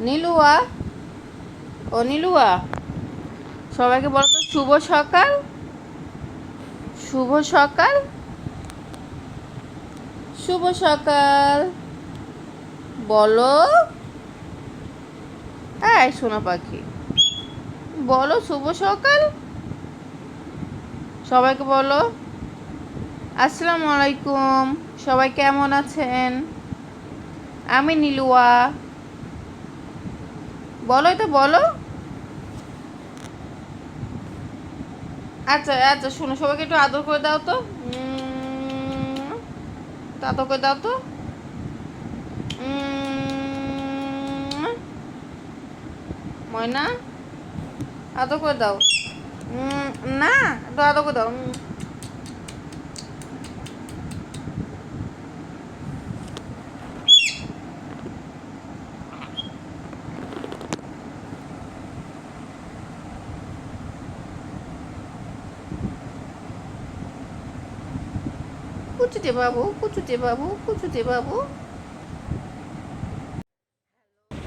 নীলুয়া, ও নীলুয়া, সবাইকে বলো তো শুভ সকাল। শুভ সকাল, শুভ সকাল বলো। এই সোনা পাখি, বলো শুভ সকাল। সবাইকে বলো আসসালামু আলাইকুম। সবাই কেমন আছেন? আমি নীলুয়া। বলো, এটা বলো। আচ্ছা আচ্ছা, শোনো, সবাইকে একটু আদর করে দাও তো। আদর করে দাও তো। ময়না, আদর করে দাও। না, একটু আদর করে দাও। কুচুটে বাবু, কুচুটে বাবু, কুচুটে বাবু।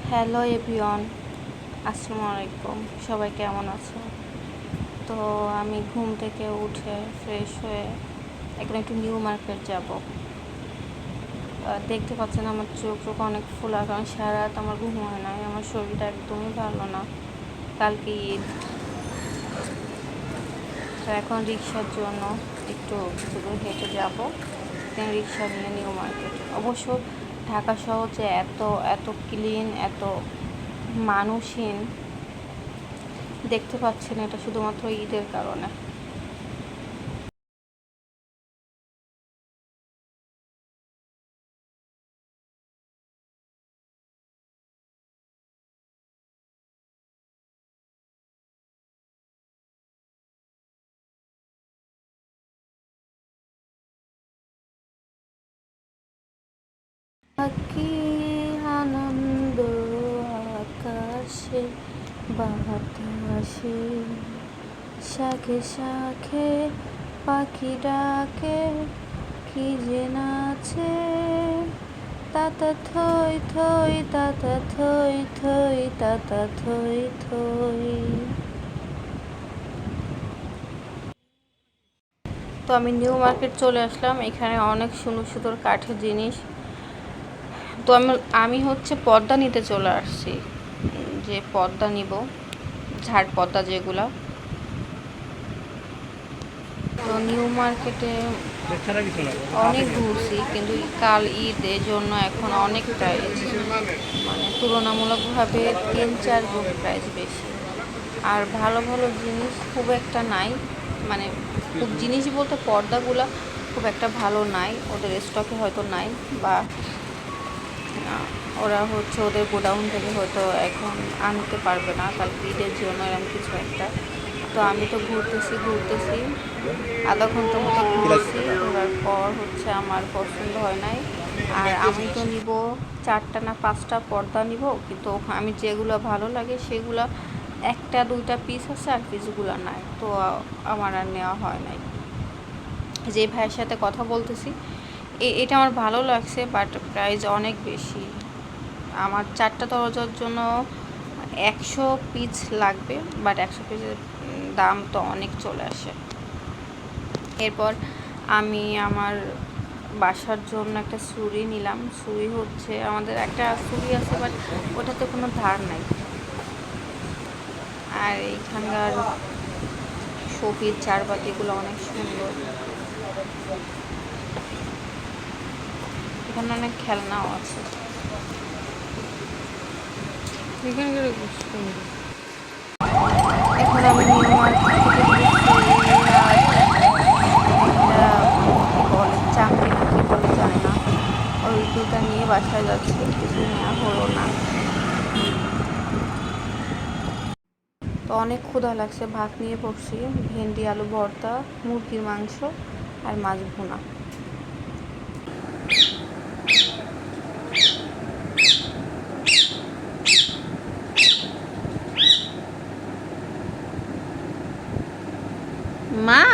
হ্যালো এভরিওয়ান, আসসালামু আলাইকুম। সবাই কেমন আছো? তো আমি ঘুম থেকে উঠে ফ্রেশ হয়ে এখন একটু নিউ মার্কেট যাব। দেখতে পাচ্ছেন আমার চোখ অনেক ফোলা, কারণ সারা রাত আমার ঘুম হয় নাই। আমার শরীরটা একদমই ভালো না, কালকে ঈদ। তো এখন রিক্সার জন্য একটু দূর হেঁটে যাব, দেন রিক্সা নিয়ে নিউ মার্কেট। অবশ্য ঢাকা শহর যে এত এত ক্লিন, এত মানুষহীন দেখতে পাচ্ছেন, এটা শুধুমাত্র ঈদের কারণে। কি আনন্দ আকাশে বাতাসে, শাখে শাখে পাখি ডাকে, কি যে নাচে। তাতা থই থই, তাতা থই থই, তাতা থই থই। তো আমি নিউ মার্কেট চলে আসলাম। এখানে অনেক সুন্দর সুন্দর কাঠের জিনিস। তো আমি হচ্ছে পর্দা নিতে চলে আসছি, যে পর্দা নিব, ঝাড় পর্দা যেগুলো। তো নিউ মার্কেটে অনেক ঘুরছি, কিন্তু কাল ঈদের জন্য এখন অনেক প্রাইস, মানে তুলনামূলকভাবে 3-4 গুণ প্রাইস বেশি। আর ভালো ভালো জিনিস খুব একটা নাই, মানে খুব জিনিস বলতে পর্দাগুলো খুব একটা ভালো নাই, ওদের স্টকে হয়তো নাই, বা ওরা হচ্ছে ওদের গোডাউন থেকে হয়তো এখন আনতে পারবে না কালকে ঈদের জন্য, এরকম কিছু একটা। তো আমি তো ঘুরতেছি আধা ঘন্টার মতো ঘুরছি, ঘোরার পর হচ্ছে আমার পছন্দ হয় নাই। আর আমি তো নিব 4টা না 5টা পর্দা নিব, কিন্তু আমি যেগুলো ভালো লাগে সেগুলো 1-2টা পিস আছে, আর পিসগুলো নাই। তো আমার আর নেওয়া হয় নাই। যে ভাইয়ের সাথে কথা বলতেছি, এটা আমার ভালো লাগছে, বাট প্রাইস অনেক বেশি। আমার 4টা দরজার জন্য 100 পিস লাগবে, বাট 100 পিসের দাম তো অনেক চলে আসে। এরপর আমি আমার বাসার জন্য একটা ছুরি নিলাম। ছুরি হচ্ছে, আমাদের একটা ছুরি আছে, বাট ওটাতে কোনো ধার নাই। আর এইখানকার শোপিস চারপাতিগুলো অনেক সুন্দর। এখানে অনেক খেলনাও আছে। এখানকার এখন আমি নিউ মার্কেট থেকে বলে চাকরি না কি বলে জানি না, ওই দুটা নিয়ে বাসায় যাচ্ছি, কিছু নেওয়া হলো না। তো অনেক ক্ষুধা লাগছে, ভাত নিয়ে পড়ছি, ভেন্ডি আলু ভর্তা, মুরগির মাংস আর মাছ ভুনা। মা,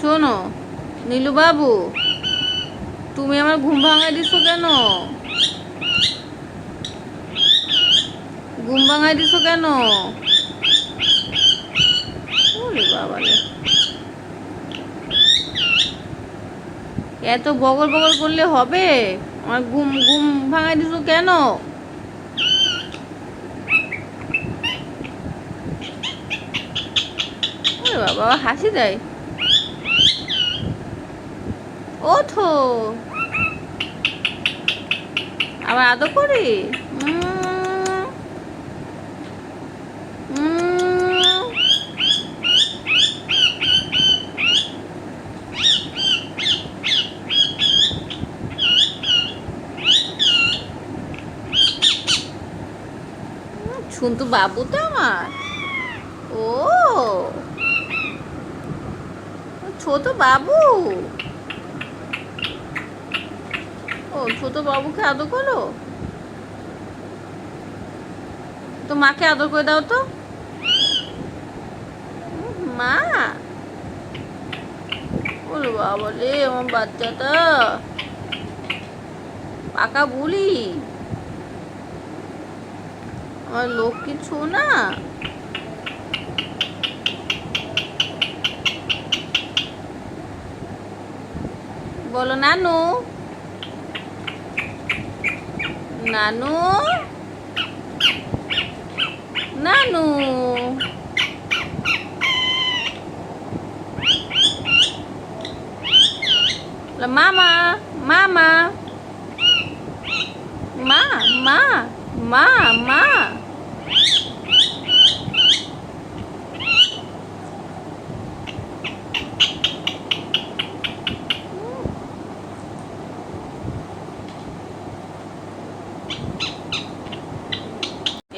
শোনো নীলু বাবু, তুমি আমার ঘুম ভাঙাই দিছো কেন? ঘুম ভাঙাই দিছো কেন? ওরে বাবারে, এত বগল বগল করলে হবে? আমার ঘুম ঘুম ভাঙাই দিছো কেন? ওরে বাবা, হাসি দেয়। ওঠো, আবার আদর করি। শুনতু বাবু তো আমার। ও ছোট বাবু। ও ছোট বাবুকে আদর করো, তো মাকে আদর করে দাও তো। মা, ওরে বাবা রে, আমার বাচ্চাটা পাকা বুলি, আমার লক্ষ্মী ছোনা। বলো নানু, নানু, নানু। মামা, মামা, মা, মা, মা, মা।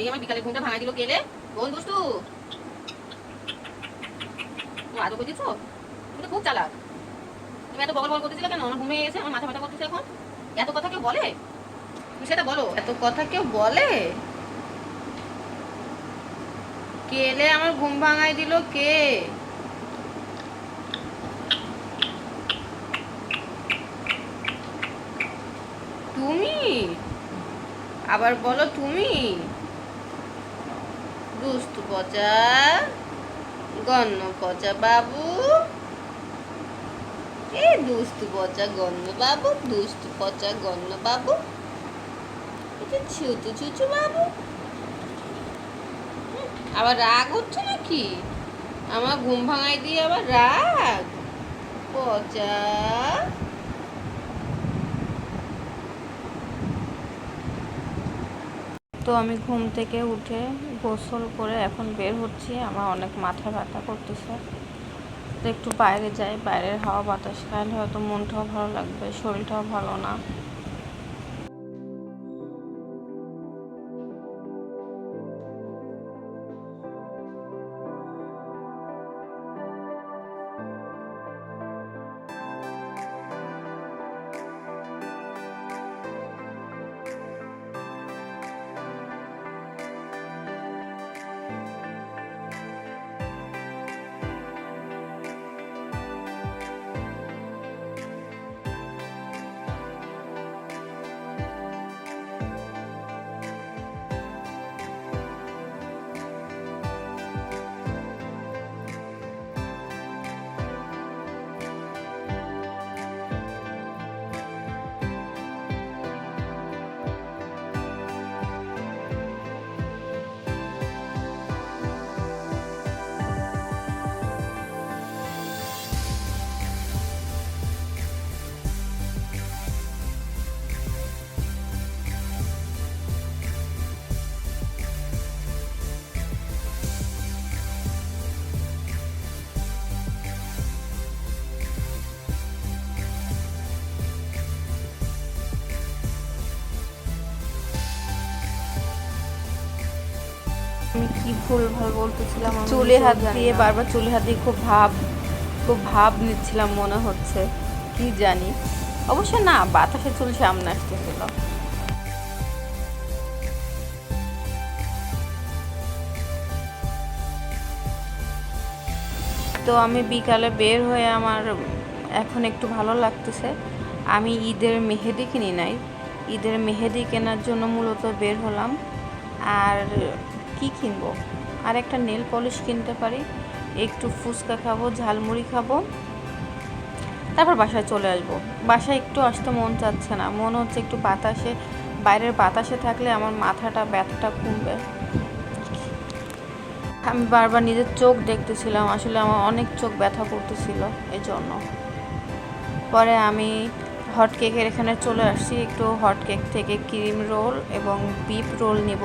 এই আমার বিকালের ঘুমটা ভাঙা দিল কেলে? বোন দুষ্টু, ও আদর করে দিচ্ছ? তুমি তো খুব চালাক। তুমি এত বগল বগল করতেছিলে কেন? আমার ঘুমিয়ে গেছে, আমার মাথা ব্যথা করতেছে এখন। এত কথা কেউ বলে? তুমি সেটা বলো, এত কথা কেউ বলে? কে এলে আমার ঘুম ভাঙাই দিল? কে? তুমি? আবার বলো তুমি? দুষ্টু পচা, গণ্য পচা বাবু। এই দুষ্টু পচা গণ্য বাবু, দুষ্টু পচা গণ্য বাবু, এটা ছুটু ছুচু বাবু। আবার রাগ হচ্ছে নাকি? আমার ঘুম ভাঙাই দিয়ে আবার রাগ? পচা। তো আমি ঘুম থেকে উঠে গোসল করে এখন বের হচ্ছি। আমার অনেক মাথা ব্যথা করতেছে, তো একটু বাইরে যাই, বাইরের হাওয়া বাতাস খাইলে হয়তো মনটাও ভালো লাগবে, শরীরটাও ভালো না। আমি কি ভুলভাল বলতেছিলাম, চুলে হাত দিয়ে বারবার চুলে হাত দিয়ে খুব ভাব নিচ্ছিলাম মনে হচ্ছে, কি জানি। অবশ্য না, বাতাসে চুল সামনে আসতেছিল। তো আমি বিকালে বের হয়ে আমার এখন একটু ভালো লাগতেছে। আমি ঈদের মেহেদি কিনি নাই, ঈদের মেহেদি কেনার জন্য মূলত বের হলাম। আর কি কিনবো, আর একটা নেল পলিশ কিনতে পারি, একটু ফুচকা খাবো, ঝালমুড়ি খাবো, তারপর বাসায় চলে আসবো। বাসায় একটু আসতে মন চাচ্ছে না, মনে হচ্ছে একটু বাতাসে, বাইরের বাতাসে থাকলে আমার মাথাটা ব্যথাটা কমবে। আমি বারবার নিজের চোখ দেখতেছিলাম, আসলে আমার অনেক চোখ ব্যথা করতেছিল এই জন্য। পরে আমি হট কেকের এখানে চলে আসছি, একটু হট কেক থেকে ক্রিম রোল এবং বিফ রোল নিব।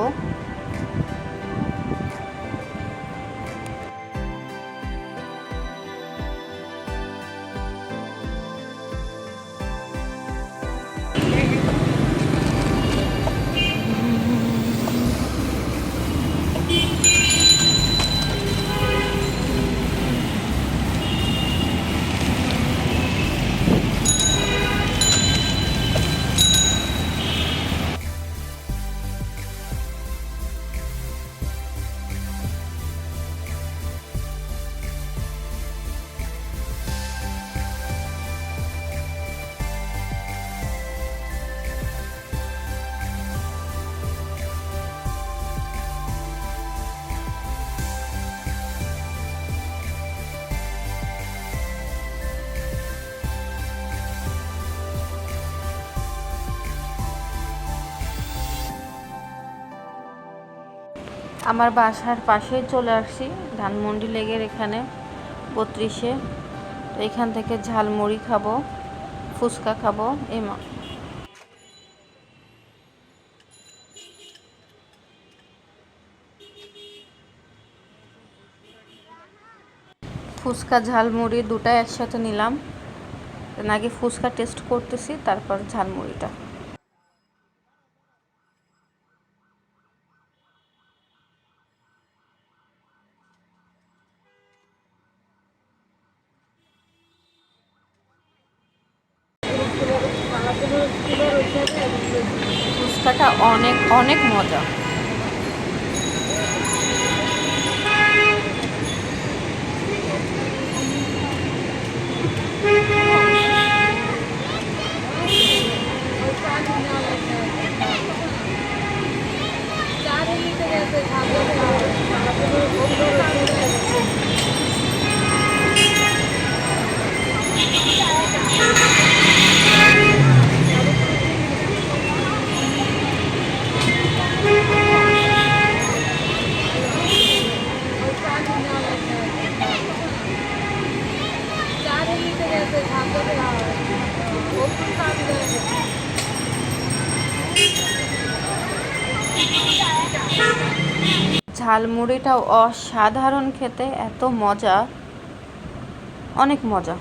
আমার বাসার পাশেই চলে আসছি, ধানমন্ডি লেগের এখানে 32-এ। তো এখান থেকে ঝালমুড়ি খাবো, ফুচকা খাবো। ফুচকা ঝালমুড়ি দুটাই একসাথে নিলাম। আগে ফুচকা টেস্ট করতেছি, তারপর ঝালমুড়িটা। ফুচকাটা অনেক অনেক মজা। ঝালমুড়িটাও অসাধারণ খেতে, এত মজা, অনেক মজা।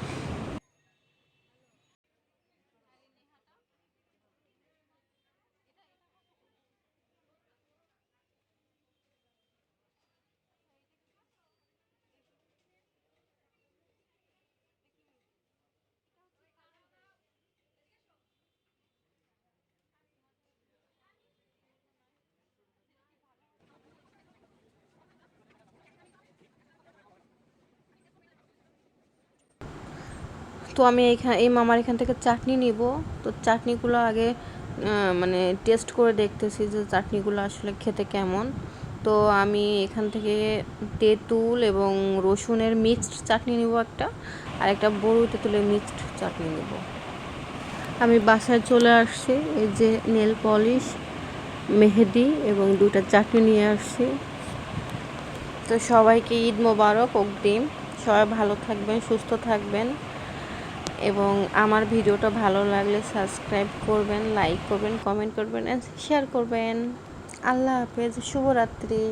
তো আমি এই মামার এখান থেকে চাটনি নিব। তো চাটনিগুলো আগে মানে টেস্ট করে দেখতেছি যে চাটনিগুলো আসলে খেতে কেমন। তো আমি এখান থেকে তেঁতুল এবং রসুনের মিক্সড চাটনি নিব একটা, আর একটা বড়ি তেঁতুলের মিক্সড চাটনি নিব। আমি বাসায় চলে আসছি, এই যে নেল পলিশ, মেহেদি এবং দুটা চাটনি নিয়ে আসছি। তো সবাইকে ঈদ মোবারক অগ্রিম। সবাই ভালো থাকবেন, সুস্থ থাকবেন, এবং আমার ভিডিওটা ভালো লাগলে সাবস্ক্রাইব করবেন, লাইক করবেন, কমেন্ট করবেন, শেয়ার করবেন। আল্লাহ হাফেজ, শুভরাত্রি।